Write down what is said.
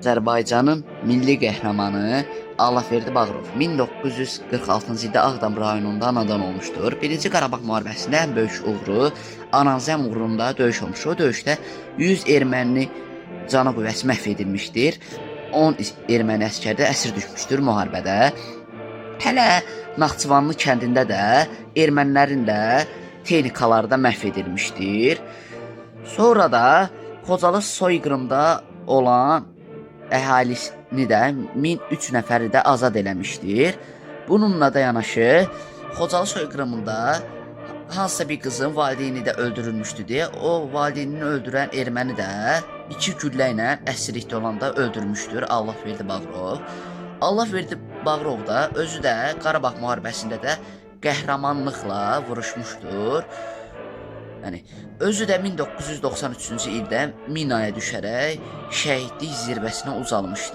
Azərbaycanın milli qəhrəmanı Allahverdi Bağırov 1946-cı ildə Ağdam rayonunda anadan olmuşdur. Birinci Qarabağ müharibəsində ən böyük uğuru Ananzəm uğrunda döyüş olmuş. O döyüşdə 100 erməni cana qüvvəsi məhv edilmişdir. 10 erməni əskəri də əsir düşmüşdür müharibədə. Hələ Naxçıvanlı kəndində də ermənilərin də texnikaları da məhv edilmişdir. Sonra da Xocalı soyqırımda olan əhalisini də 1003 nəfəri də azad eləmişdir. Bununla da yanaşı Xocalı soyqırımında hansısa bir qızın valideyni də öldürülmüşdü deyə o valideynini öldürən erməni də 2 güllə ilə əsirlikdə olanda öldürmüşdür Allahverdi Bağırov. Allahverdi Bağırov da özü də Qarabağ müharibəsində də qəhrəmanlıqla vuruşmuşdur. Yəni özü də 1993-cü ildə minaya düşərək şəhidlik zirvəsinə ucalmışdı.